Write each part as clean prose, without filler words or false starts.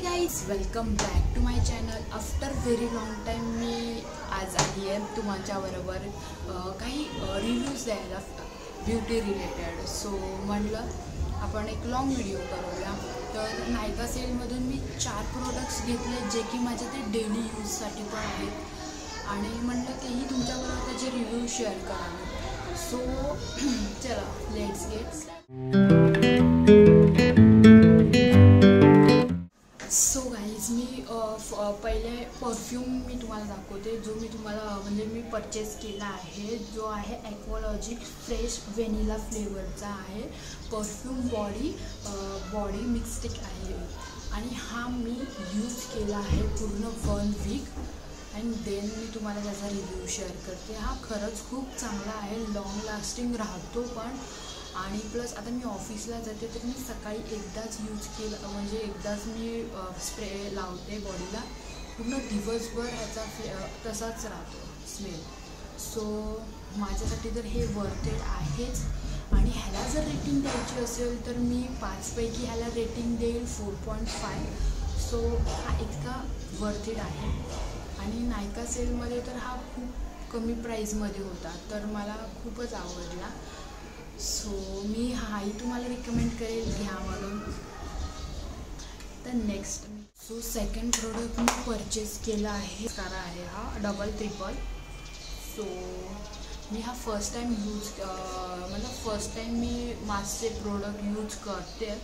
Guys, welcome back to my channel. After very long time मी आज आली आहे तुमच्याबरोबर काही रिव्ह्यूज द्यायला ब्युटी रिलेटेड. सो म्हटलं आपण एक लॉंग व्हिडिओ करूया. तर नायका सेलमधून मी 4 प्रोडक्ट्स घेतले जे की माझ्या ते डेली यूजसाठी पण आहेत आणि म्हटलं तेही तुमच्याबरोबर त्याचे रिव्ह्यू शेअर करावे. सो चला let's get start. So guys मी पहिले परफ्यूम मी तुम्हाला दाखवते जो मी तुम्हाला म्हणजे मी परचेस केला आहे, जो आहे ॲक्वालॉजिक फ्रेश व्हॅनिला फ्लेवरचा आहे. परफ्यूम बॉडी मिक्सटिक आहे आणि हा मी यूज केला आहे पूर्ण 1 वीक अँड देन मी तुम्हाला त्याचा रिव्ह्यू शेअर करते. हा खरंच खूप चांगला आहे, लॉंग लास्टिंग राहतो पण. आणि प्लस आता मी ऑफिसला जाते तर मी सकाळी एकदाच यूज केलं, म्हणजे एकदाच मी स्प्रे लावते बॉडीला. पूर्ण दिवसभर ह्याचा तसाच राहतो स्मेल. सो माझ्यासाठी तर हे वर्थ इट आहेच. आणि ह्याला जर रेटिंग द्यायची असेल तर मी 5 पैकी ह्याला रेटिंग देईल 4.5. सो हा इतका वर्थ इट आहे. आणि नायका सेलमध्ये तर हा खूप कमी प्राईजमध्ये होता तर मला खूपच आवडला. सो मी हाही तुम्हाला रिकमेंड करेल घ्या म्हणून. तर नेक्स्ट सो सेकंड प्रोडक्ट मी परचेस केला आहे. मस्कारा आहे हा डबल ट्रिपल. सो मी हा फर्स्ट टाईम फर्स्ट टाईम मी मास्कचे प्रोडक्ट यूज करते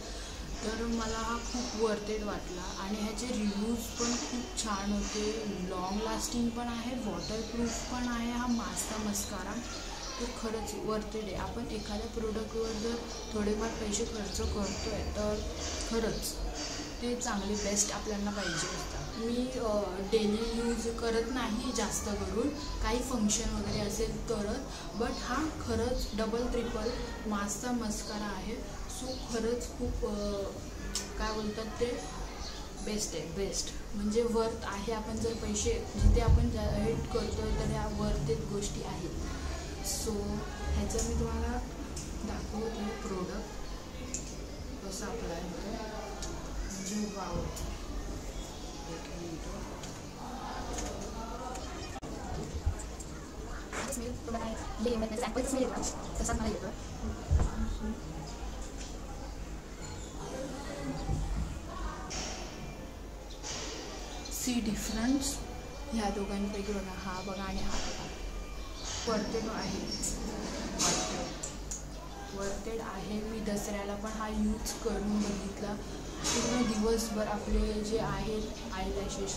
तर मला हा खूप वर्थ इट वाटला. आणि ह्याचे रिव्ह्यूज पण खूप छान होते, लॉंग लास्टिंग पण आहे, वॉटरप्रूफ पण आहे हा मस्कारा. तर खरंच वर्थ इट आहे. आपण एखाद्या प्रोडक्टवर जर थोडेफार पैसे खर्च करतो आहे तर खरंच ते चांगले बेस्ट आपल्याला पाहिजे असतात. मी डेली यूज करत नाही जास्त करून, काही फंक्शन वगैरे असेल तरच. बट हा खरंच डबल ट्रिपल मास्कचा मस्कारा आहे. सो खरंच खूप काय बोलतात ते बेस्ट आहे, बेस्ट म्हणजे वर्थ आहे. आपण जर पैसे जिथे आपण हिट करतो तर ह्या वर्थ इट गोष्टी आहेत. सो ह्याचं मी तुम्हाला दाखवते प्रोडक्ट कसं अप्लाय होतं. म्हणजे वाव, एक मिनिट. तसा मला येतो सी डिफरन्स ह्या दोघांपैकी बघा. हा बघा आणि हा बघा. वर्थ इट आहे. मी दसऱ्याला पण हा यूज करून बघितला. पूर्ण दिवसभर आपले जे आहेत आयलॅशेस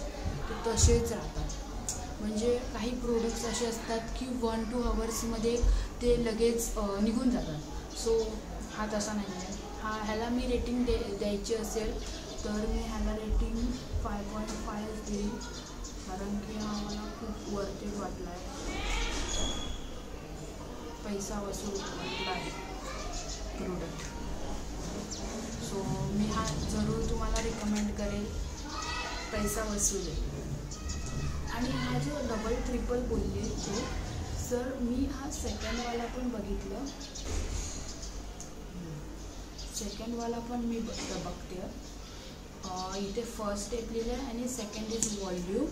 ते तसेच राहतात. म्हणजे काही प्रोडक्ट्स असे असतात की 1-2 आवर्समध्ये ते लगेच निघून जातात. सो हा तसा नाही आहे. ह्याला मी रेटिंग द्यायची असेल तर मी ह्याला रेटिंग 5.5 देईल, कारण की हा मला खूप वर्थ इट वाटला आहे. पैसा वसूल वाटला आहे प्रोडक्ट. सो मी हा जरूर तुम्हाला रिकमेंड करेल, पैसा वसूल आहे. आणि हा जो डबल ट्रिपल बोलले ते सर मी हा सेकंडवाला पण बघितलं. सेकंडवाला पण मी बघते. इथे फर्स्ट स्टेप लिहिलं आहे आणि सेकंड इज व्हॉल्यूम.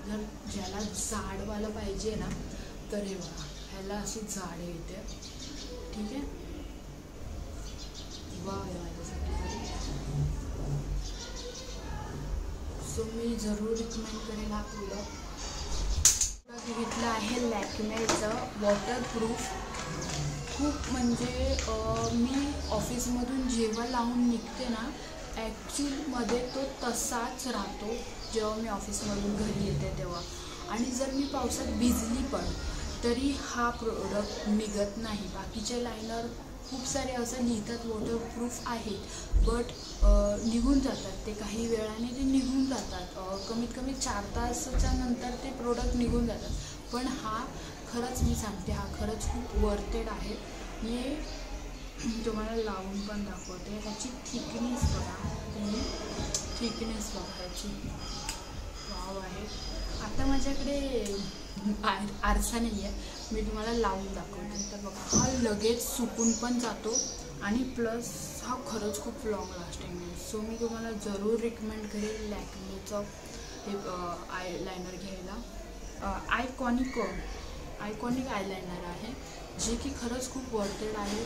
जर ज्याला जाडवालं पाहिजे ना तर हे बघा, ह्याला अशी जाड येते. ठीक आहे, वाव आहे माझ्यासाठी. सो मी जरूर रिकमेंड करेल हा प्रोडक्ट. घेतला आहे लॅक्मेचं वॉटरप्रूफ. खूप म्हणजे मी ऑफिसमधून जेव्हा लावून निघते ना ॲक्च्युअलमध्ये तो तसाच राहतो जेव्हा मी ऑफिसमधून घरी येते तेव्हा. आणि जर मी पावसात भिजली पण तरी हा प्रोडक्ट निघत नाही. बाकीचे लायनर खूप सारे असं लिहितात वॉटरप्रूफ आहेत बट निघून जातात ते, काही वेळाने ते निघून जातात. कमीत कमी 4 तासाच्या नंतर ते प्रोडक्ट निघून जातात. पण हा खरंच मी सांगते हा खरंच खूप वर्थ इट आहे. मी तुम्हाला लावून पण दाखवते. त्याची थिकनेस बघा, तुम्ही थिकनेस बघा याची, वाव आहे. आता माझ्याकडे आरसा नाही आहे, मी तुम्हाला लावून दाखवते. तर बघा हा लगेच सुकून पण जातो आणि प्लस हा खरंच खूप लॉंग लास्टिंग आहे. सो मी तुम्हाला जरूर रिकमेंड करेल लॅक्मेचं हे आयलायनर घ्यायला. आयकॉनिक आयलायनर आहे जे की खरंच खूप वर्थेड आहे.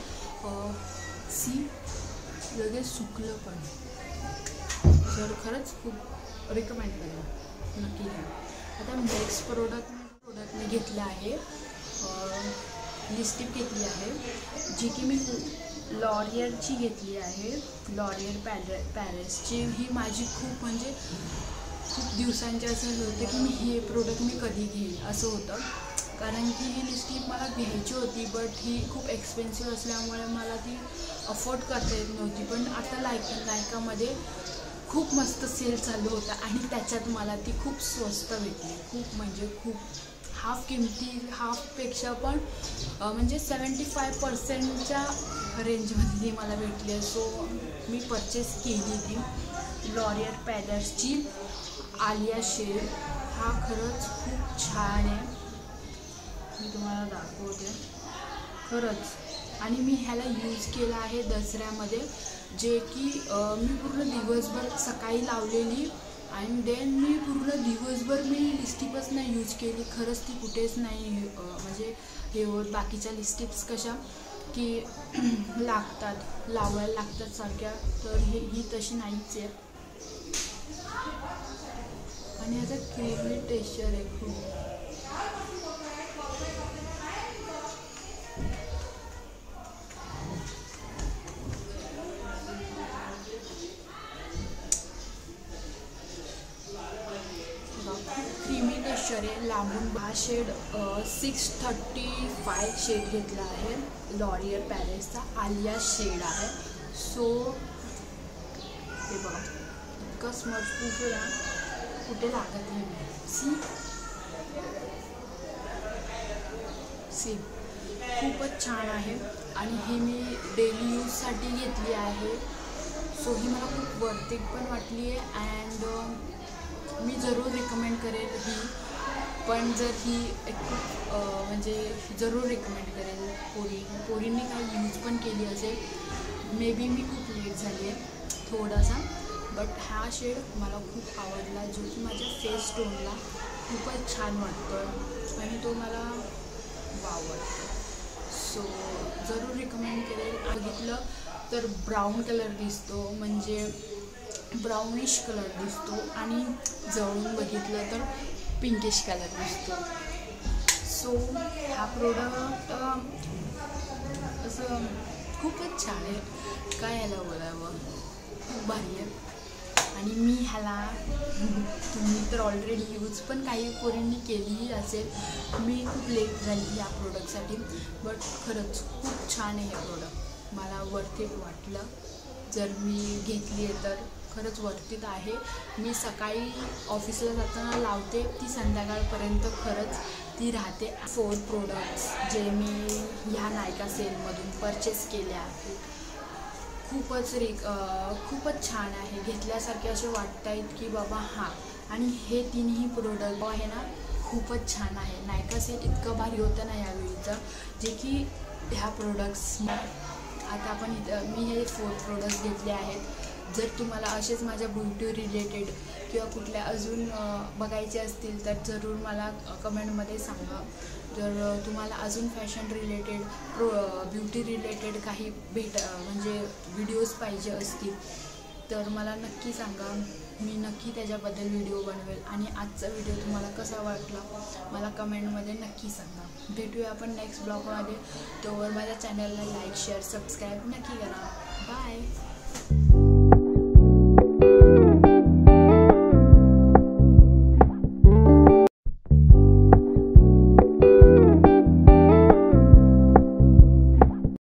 लगेच सुकलं पण, जर खरंच खूप रिकमेंड करेल, नक्की घ्या. आता नेक्स्ट प्रोडक्ट मी घेतलं आहे, लिपस्टिक घेतली आहे जी की मी लॉरियलची घेतली आहे. लॉरियल पॅरिसची. ही माझी खूप म्हणजे खूप दिवसांचे असं होतं की मी हे प्रोडक्ट मी कधी घेईन असं होतं, कारण की ही लिपस्टिक मला घ्यायची होती बट ही खूप एक्सपेन्सिव्ह असल्यामुळे मला ती अफोर्ड करता येत नव्हती. पण आता नायकामध्ये खूप मस्त सेल चालू होता आणि त्याच्यात मला ती खूप स्वस्त भेटली. खूप म्हणजे खूप हाफपेक्षा पण म्हणजे 75% रेंजमध्ये ती मला भेटली आहे. सो मी परचेस केली ती लॉरियल पॅरिसची आलिया शेड. हा खरंच खूप छान आहे, मी तुम्हाला दाखवते खरंच. आणि मी ह्याला यूज केला आहे दसऱ्यामध्ये, जे की मी पूर्ण दिवसभर सकाळी लावलेली आणि देन मी पूर्ण दिवसभर मी लिपस्टिकच नाही यूज केली. खरंच ती कुठेच नाही म्हणजे हे होत. बाकीच्या लिपस्टिक्स कशा की लावायला लागतात सारख्या, तर ही तशी नाहीच आहे. आणि ह्याचा क्रीमी टेक्स्चर आहे खूप. क्रीमी टेक्स्चर आहे. लांबून हा शेड 635 शेड घेतला आहे. लॉरियल पॅरिसचा आलिया शेड आहे. सो हे बघा इतकं स्मजप्रूफ आहे ना, कुठे लागत नाही. सी खूपच छान आहे आणि ही मी डेली यूजसाठी घेतली आहे. सो ही मला खूप वर्थिट पण वाटली आहे अँड मी जरूर रिकमेंड करेल ही. पण जर ही म्हणजे जरूर रिकमेंड करेल पोरींनी काही यूज पण केली असेल. मे बी मी खूप लेट झाली आहे थोडासा, बट हा शेड मला खूप आवडला, जो की माझ्या फेस टोनला खूपच छान वाटतो आणि तो मला आवडतो. सो जरूर रिकमेंड करेल. बघितलं तर ब्राऊन कलर दिसतो, म्हणजे ब्राउनिश कलर दिसतो आणि जवळून बघितलं तर पिंकिश कलर दिसतो. सो हा प्रोडक्ट असं खूपच छान आहे, काय ह्याला बोलावं, खूप भारी आहे. आणि मी ह्याला तुम्ही तर ऑलरेडी यूज पण काही पोरींनी केलीही असेल. मी खूप लेट झाली या प्रोडक्टसाठी, बट खरंच खूप छान आहे हे प्रोडक्ट. मला वर्थिट वाटलं. जर मी घेतली आहे तर खरंच वर्थिट आहे. मी सकाळी ऑफिसला जाताना लावते, ती संध्याकाळपर्यंत खरंच ती राहते. 4 प्रोडक्ट्स जे मी ह्या नायका सेलमधून परचेस केले आहेत. खूपच छान आहे, घेतल्यासारखे असे वाटत आहेत की बाबा हां. आणि हे तिन्ही प्रोडक्ट आहे ना खूपच छान आहे. नायका सेल इतकं भारी होतं ना यावेळीचं, जे की ह्या प्रोडक्ट्स आता आपण मी हे 4 प्रोडक्ट्स घेतले आहेत. जर तुम्हाला असेच माझ्या ब्युटी रिलेटेड किंवा कुठल्या अजून बघायचे असतील तर जरूर मला कमेंटमध्ये सांगा. जर तुम्हाला अजून फॅशन रिलेटेड ब्युटी रिलेटेड काही म्हणजे व्हिडिओज पाहिजे असतील तर मला नक्की सांगा. मी नक्की त्याच्याबद्दल व्हिडिओ बनवेल. आणि आजचा व्हिडिओ तुम्हाला कसा वाटला मला कमेंटमध्ये नक्की सांगा. भेटूया आपण नेक्स्ट ब्लॉगमध्ये. तोवर माझ्या चॅनलला लाईक शेअर सबस्क्राईब नक्की करा. बाय.